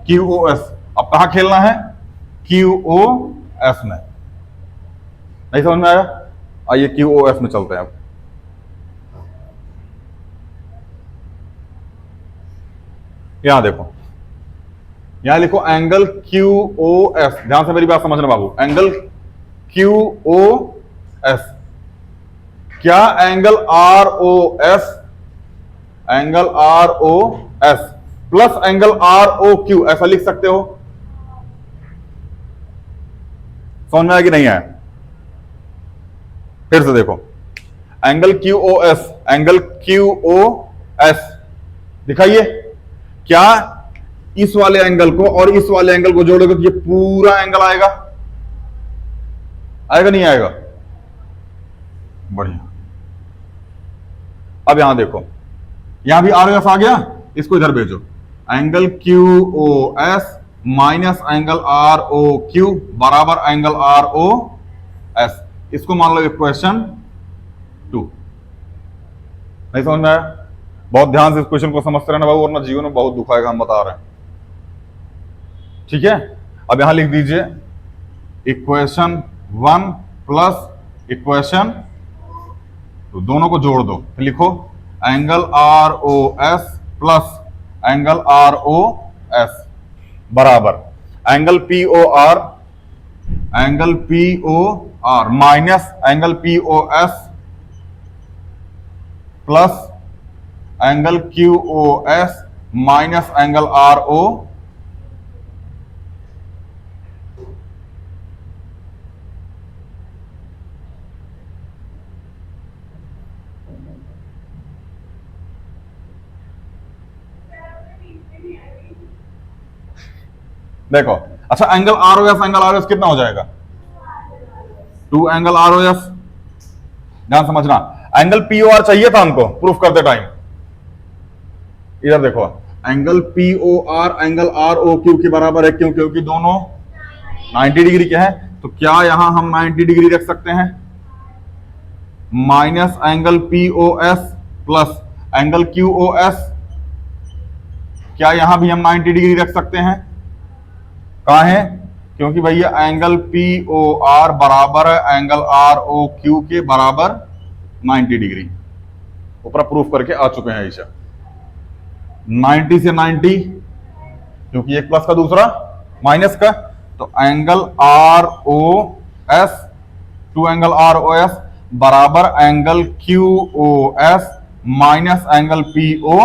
क्यू ओ एस। अब कहां खेलना है, क्यू ओ एस में। नहीं समझ में आया? आइए क्यू ओ एस में चलते हैं। अब यहां देखो, यहां लिखो एंगल क्यू ओ एस, ध्यान से मेरी बात समझना बाबू, एंगल क्यू ओ एस, क्या angle R O S, angle R O S plus angle R O Q, ऐसा लिख सकते हो? समझ में आया कि नहीं आया? फिर से देखो, angle Q O S, angle Q O S दिखाइए, क्या इस वाले एंगल को और इस वाले एंगल को जोड़ोगे तो ये पूरा एंगल आएगा, आएगा नहीं आएगा? बढ़िया। अब यहां देखो, यहां भी आर ओ एस आ गया, इसको इधर भेजो, angle Q O S minus angle R O Q बराबर एंगल आर ओ एस। इसको मान लो इक्वेशन 2। नहीं समझ में आया? बहुत ध्यान से इस क्वेश्चन को समझते रहना बाबू, वरना जीवन में बहुत दुख आएगा, हम बता रहे हैं। ठीक है, अब यहां लिख दीजिए इक्वेशन 1 प्लस इक्वेशन 2, दोनों को जोड़ दो, लिखो angle R O S plus angle R O S बराबर angle P O R, angle P O R minus angle P O S plus angle Q O S minus angle R O. देखो, अच्छा angle R O S, angle R O S कितना हो जाएगा, 2 angle R O S. ध्यान समझना, angle P O are चाहिए था हमको प्रूफ करते टाइम। इधर देखो, angle P O R angle R O Q के बराबर है, क्यों, क्योंकि दोनों 90 डिग्री के हैं। तो क्या यहां हम 90 डिग्री रख सकते हैं, minus angle P O S plus angle Q O S, क्या यहां भी हम 90 डिग्री रख सकते हैं? कहां है, क्योंकि भैया एंगल पी ओ आर बराबर है एंगल आर ओ क्यू के बराबर 90 डिग्री। ऊपर प्रूफ करके आ चुके हैं ऐसा, 90 से 90, क्योंकि एक प्लस का दूसरा माइनस का, तो angle R O S two angle R O S बराबर angle Q O S minus angle P O,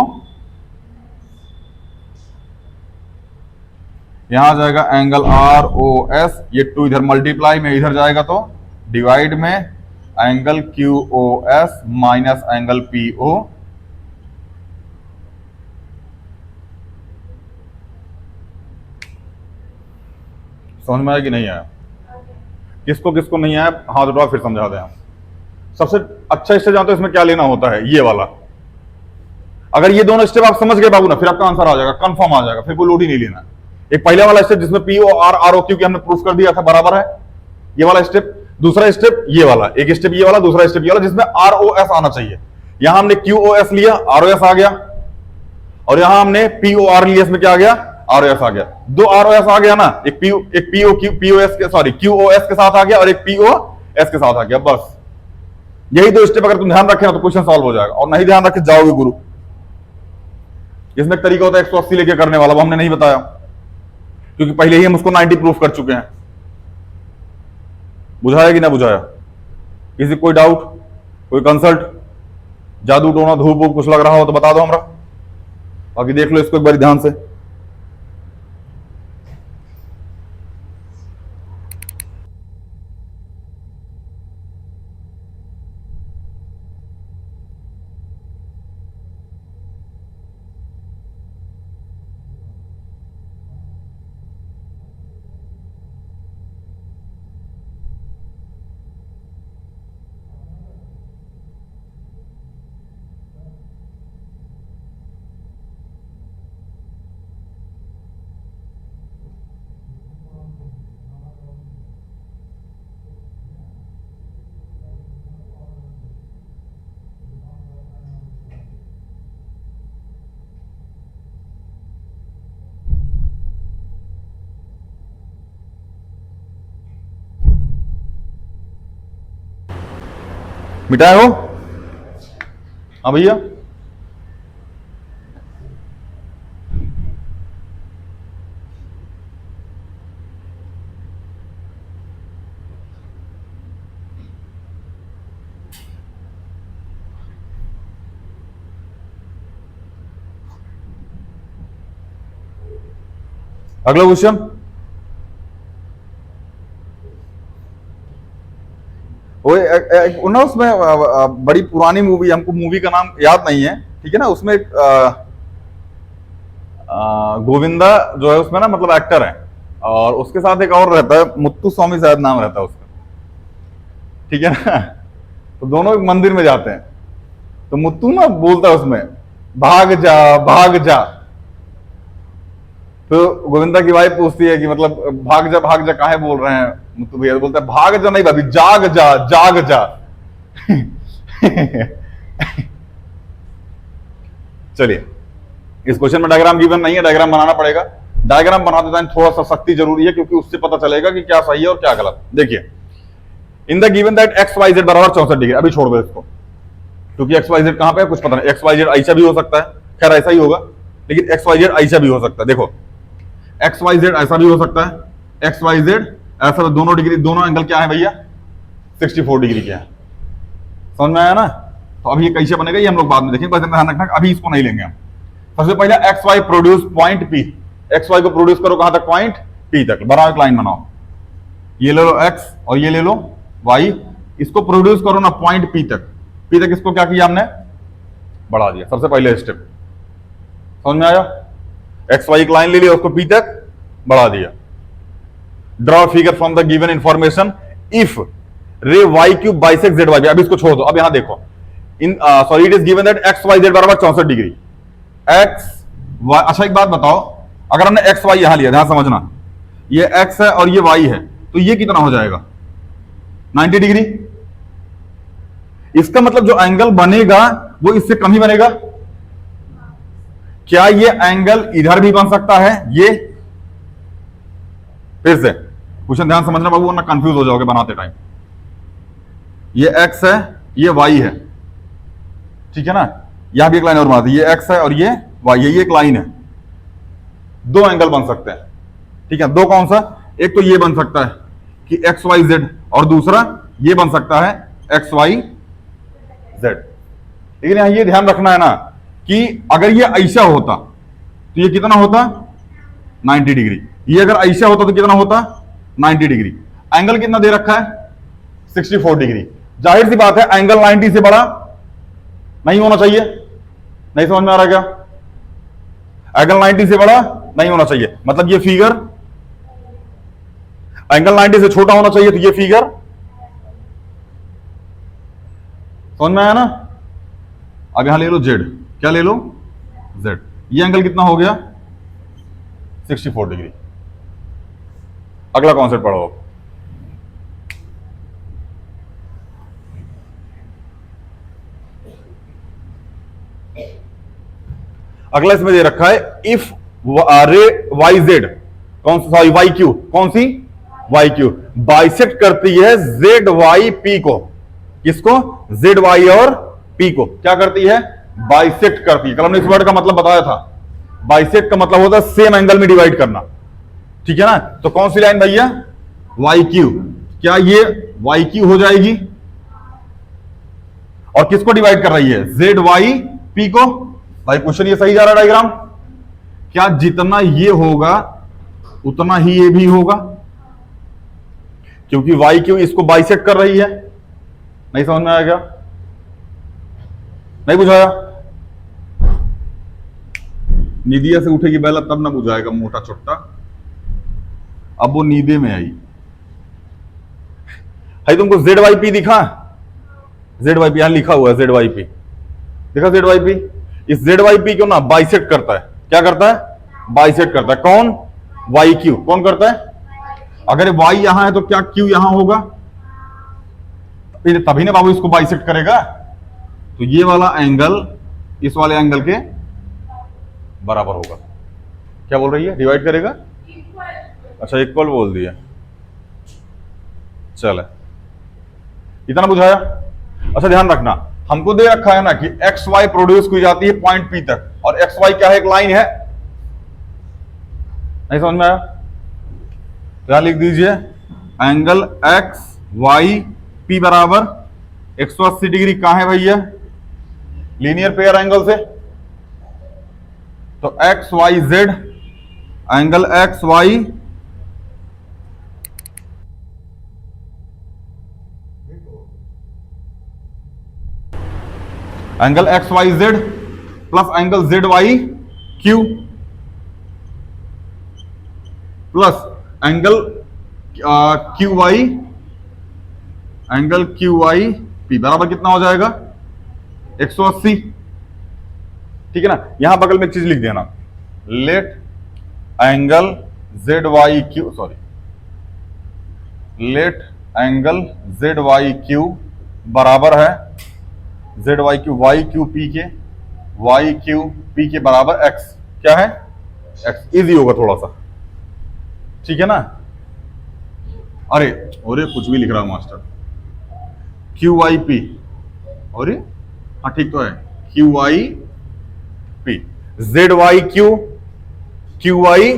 यहां आ जाएगा एंगल आर ओ एस, ये 2 इधर मल्टीप्लाई में इधर जाएगा तो डिवाइड में angle Q O S minus angle P O. समझ में आया कि नहीं आया? किसको किसको नहीं आया हाथ उठाओ, फिर समझा दें हम। सबसे अच्छा स्टेप जानते हो इसमें क्या लेना होता है, ये वाला। अगर ये दोनों स्टेप आप समझ गए बाबू ना, फिर आपका आंसर आ जाएगा, कंफर्म आ जाएगा, फिर कोई लोड ही नहीं लेना। एक पहले वाला स्टेप जिसमें P O R R O Q की हमने प्रूफ कर दिया था बराबर है, ये वाला स्टेप। दूसरा स्टेप ये वाला, एक स्टेप ये वाला, दूसरा स्टेप ये वाला जिसमें आर ओ एस आना चाहिए। यहां हमने क्यू ओ एस लिया, आर ओ एस आ गया, और यहां हमने पी ओ आर लिया, इसमें क्या आ गया, आर ओ एस आ गया। दो आर ओ एस आ गया ना, एक पी ओ एस के, सॉरी क्यू ओ एस के साथ आ गया और एक पी ओ एस के साथ आ गया। बस यही दो स्टेप अगर तुम ध्यान रखे ना तो क्वेश्चन सॉल्व हो जाएगा, और नहीं ध्यान रखे जाओगे गुरु। इसमें एक तरीका होता है 180 लेके करने वाला, वो हमने नहीं बताया क्योंकि पहले ही हम उसको 90 प्रूफ कर चुके हैं। बुझाया कि ना बुझाया? किसी कोई डाउट, कोई कंसल्ट, जादू टोना धूप वूप कुछ लग रहा हो तो बता दो हमरा, बाकी देख लो इसको एक बार ध्यान से। मिटाए हो? हाँ भैया, अगला क्वेश्चन। वो ना उसमें बड़ी पुरानी मूवी, हमको मूवी का नाम याद नहीं है, ठीक है ना, उसमें एक गोविंदा जो है उसमें ना मतलब एक्टर है, और उसके साथ एक और रहता है, मुत्तु स्वामी शायद नाम रहता है उसका, ठीक है ना। तो दोनों एक मंदिर में जाते हैं, तो मुत्तु ना बोलता है उसमें भाग जा भाग जा, तो गोविंदा की वाइफ पूछती है कि मतलब भाग जा काहे बोल रहे हैं मुत्तु भैया? तो बोलता है भाग जा नहीं भाभी, जाग जा जाग जा। चलिए, इस क्वेश्चन में डायग्राम गिवन नहीं है, डायग्राम बनाना पड़ेगा। डायग्राम बनाते टाइम थोड़ा सा सख्ती जरूरी है क्योंकि उससे पता चलेगा कि क्या सही है और क्या गलत। देखिए, in the given that X Y Z बराबर 64 डिग्री, अभी छोड़ दो इसको क्योंकि एक्स वाई जेड कहां पे है कुछ पता नहीं। एक्स वाई जेड ऐसा भी हो सकता है, खैर ऐसा ही होगा, लेकिन एक्स वाई जेड ऐसा भी हो सकता है। देखो, एक्स वाई जेड ऐसा भी हो सकता है, एक्स वाई जेड ऐसा, दोनों डिग्री, दोनों एंगल क्या है भैया, 64 डिग्री के हैं। समझ में आया ना? तो अभी ये कैसे बनेगा ये हम लोग बाद में देखेंगे, बस ध्यान रखना अभी इसको नहीं लेंगे हम। सबसे पहले X Y produce point P, X Y को प्रोड्यूस करो कहां तक, पॉइंट पी तक। बनाओ एक लाइन बनाओ, ये ले लो एक्स और ये ले लो वाई, इसको प्रोड्यूस करो ना पॉइंट पी तक। पी तक इसको क्या किया हमने, बढ़ा दिया, सबसे पहले स्टेप। समझ में आया? एक्स वाई एक लाइन ले लिया, उसको पी तक बढ़ा दिया। Draw figure from the given information if ray Y Q bisect Z Y. अभी इसको छोड़ दो, अब यहां देखो, in sorry it is given that X Y Z बराबर 64 डिग्री, एक्स वाई। अच्छा एक बात बताओ, अगर हमने एक्स वाई यहां लिया, ध्यान समझना, ये एक्स है और ये वाई है, तो ये कितना हो जाएगा, 90 डिग्री। इसका मतलब जो एंगल बनेगा वो इससे कम ही बनेगा। क्या ये एंगल इधर भी बन सकता है? ये फिर से क्वेश्चन ध्यान समझना बाबू, वरना कंफ्यूज हो जाओगे बनाते टाइम। ये x है, ये y है, ठीक है ना, यहां भी एक लाइन और बना दी, ये x है और ये y है, ये एक लाइन है। दो एंगल बन सकते हैं, ठीक है। दो कौन सा? एक तो ये बन सकता है कि एक्स वाई जेड, और दूसरा ये बन सकता है एक्स वाई जेड। लेकिन यहां ये ध्यान रखना है ना कि अगर ये ऐसा होता तो ये कितना होता 90 डिग्री, ये अगर ऐसा होता तो कितना होता 90 डिग्री। एंगल कितना दे रखा है 64 डिग्री। जाहिर सी बात है एंगल 90 से बड़ा नहीं होना चाहिए। नहीं समझ में आ रहा क्या? एंगल 90 से बड़ा नहीं होना चाहिए, मतलब ये फिगर एंगल 90 से छोटा होना चाहिए, तो ये फिगर समझ में आया ना? अब यहां ले लो जेड, क्या ले लो जेड, ये एंगल कितना हो गया 64 डिग्री। अगला कॉन्सेप्ट पढ़ो आप। अगला इसमें दे रखा है इफ रे वाई जेड, कौन सी सॉरी वाई क्यू, कौन सी वाई क्यू बाइसेक्ट करती है जेड वाई पी को। किसको? जेड वाई और पी को क्या करती है? बाइसेक्ट करती है। कल हमने इस वर्ड का मतलब बताया था, बाइसेक्ट का मतलब होता है सेम एंगल में डिवाइड करना, ठीक है ना? तो कौन सी लाइन भैया? Y Q. क्या ये वाई क्यू हो जाएगी? और किसको डिवाइड कर रही है? जेड वाई पी को। भाई क्वेश्चन ये सही जा रहा है डायग्राम? क्या जितना ये होगा उतना ही ये भी होगा? क्योंकि वाई क्यू इसको बाइसेक्ट कर रही है। नहीं समझ में आया क्या? नहीं बुझाया? निदिया से उठेगी बेला तब ना बुझाएगा मोटा चुट्टा। अब वो नींदे में आई। भाई तुमको जेड वाई पी दिखा? जेड वाई पी यहां लिखा हुआ है, जेड वाई पी देखा? जेड वाई पी, इस जेड वाई पी क्यों ना बाइसेक्ट करता है। क्या करता है? बाइसेक्ट करता है। कौन? Y Q. कौन करता है? अगर वाई यहां है तो क्या क्यू यहां होगा? तभी ना बाबू इसको बाइसेक्ट करेगा। तो ये वाला एंगल इस वाले एंगल के बराबर होगा। क्या बोल रही है? डिवाइड करेगा? अच्छा इक्वल बोल दिया। चले इतना बुझाया? अच्छा ध्यान रखना, हमको दे रखा है ना कि एक्स वाई प्रोड्यूस की जाती है पॉइंट पी तक, और एक्स वाई क्या है? एक लाइन है। नहीं समझ में आया? क्या लिख दीजिए? एंगल एक्स वाई पी बराबर 180 डिग्री। कहां है भैया? लीनियर पेयर एंगल से। तो X Y Z, angle X Y angle X Y Z plus angle Z Y Q plus angle Q Y, angle Q Y P बराबर कितना हो जाएगा? 180। ठीक है ना? यहां बगल में एक चीज लिख देना, let angle Z Y Q, sorry, let angle Z Y Q बराबर है Z Y Q Y Q P के, वाई क्यू पी के बराबर एक्स। क्या है? एक्स। इजी होगा थोड़ा सा, ठीक है ना? अरे कुछ भी लिख रहा हूं मास्टर। क्यू वाई पी, और हाँ ठीक तो है, Q Y P, Z Y Q, Q Y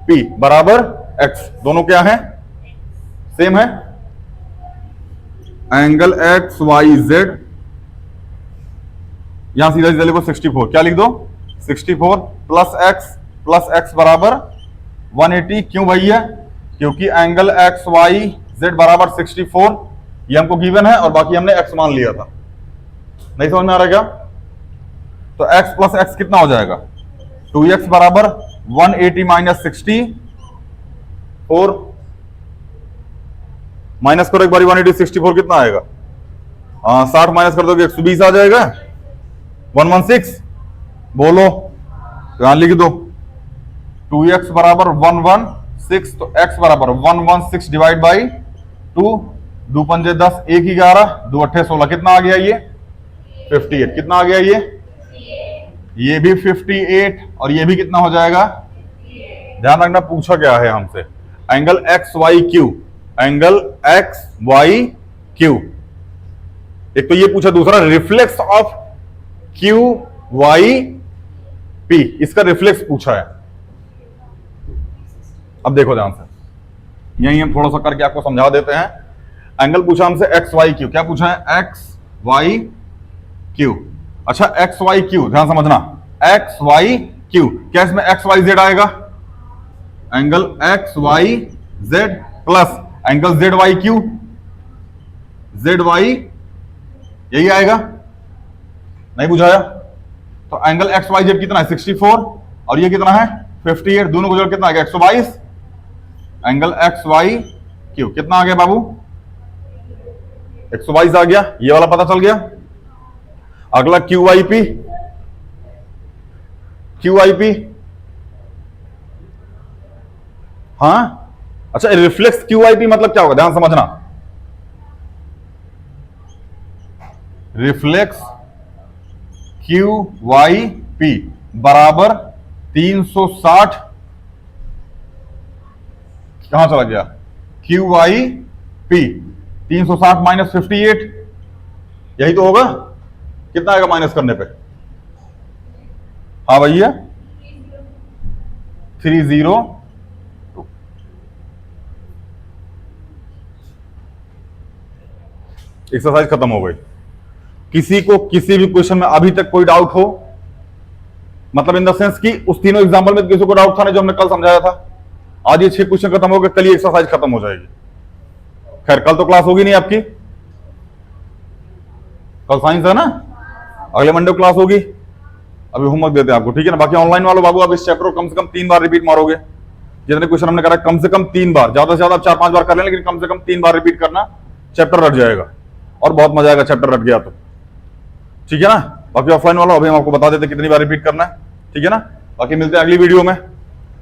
P बराबर एक्स। दोनों क्या है? सेम है। एंगल एक्स वाई जेड, यहां सीधा सीधा लिखो 64। क्या लिख दो? 64 प्लस एक्स बराबर 180। क्यों भैया? क्योंकि एंगल एक्स वाई जेड बराबर 64 ये हमको गिवन है, और बाकी हमने एक्स मान लिया था। नहीं समझ में आ रहा क्या? तो एक्स प्लस एक्स कितना हो जाएगा? 2x बराबर 180 माइनस 64, माइनस करो एक बार 180 64 कितना आएगा? 60 माइनस कर दोगे 120 आ जाएगा। 116 बोलो, यहां लिख दो 2x बराबर 116, तो x बराबर 116 डिवाइड बाई 2, 2 पंजे 10, 1 11, 2 अट्ठे 16, कितना आ गया ये? 58। कितना आ गया ये भी 58, और ये भी कितना हो जाएगा? ध्यान रखना पूछा क्या है हमसे, angle X Y Q, angle X Y Q. एक तो ये पूछा, दूसरा reflex of Q Y P, इसका रिफ्लेक्स पूछा है। अब देखो ध्यान से, यही हम थोड़ा सा करके आपको समझा देते हैं। एंगल पूछा हमसे एक्स वाई क्यू, क्या पूछा है? X Y Q. अच्छा एक्स वाई क्यू ध्यान समझना, एक्स वाई क्यू, क्या इसमें एक्स वाई जेड आएगा? Angle X Y Z plus angle Z Y Q, Z Y यही आएगा, नहीं बुझाया? तो एंगल एक्स वाई जेड कितना है? 64, और ये कितना है? 58, दोनों को जोड़ कितना आ गया? 122। एंगल एक्स वाई क्यू कितना आ गया बाबू? 122 आ गया, ये वाला पता चल गया। अगला Q I P, Q I P, हाँ अच्छा रिफ्लेक्स क्यू आई पी मतलब क्या होगा? ध्यान समझना, रिफ्लेक्स क्यू वाई पी बराबर 360, कहां चला गया? क्यू वाई पी 360 माइनस 58, यही तो होगा। कितना आएगा माइनस करने पे? हाँ भैया 302। एक्सरसाइज खत्म हो गई। किसी को किसी भी क्वेश्चन में अभी तक कोई डाउट हो, मतलब इन द सेंस कि उस तीनों एग्जांपल में किसी को डाउट था नहीं जो हमने कल समझाया था, आज ये 6 क्वेश्चन खत्म हो गए, कल ये एक्सरसाइज खत्म हो जाएगी। खैर कल तो क्लास होगी नहीं आपकी, कल साइंस है ना, अगले मंडे क्लास होगी। अभी होमवर्क देते हैं आपको, ठीक है ना। बाकी ऑनलाइन वालों बाबू आप इस चैप्टर को कम से कम 3 बार रिपीट मारोगे, जितने क्वेश्चन हमने करा कम से कम 3 बार, ज्यादा से ज्यादा 4-5 बार कर लें, लेकिन कम से कम 3 बार रिपीट करना, चैप्टर रट जाएगा और बहुत मजा आएगा चैप्टर रट गया तो, ठीक है ना। बाकी ऑफलाइन वाला अभी हम आपको बता देते कितनी बार रिपीट करना है, ठीक है ना। बाकी मिलते हैं अगली वीडियो में,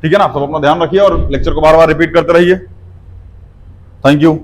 ठीक है ना। आप सब अपना ध्यान रखिए और लेक्चर को बार बार रिपीट करते रहिए। Thank you.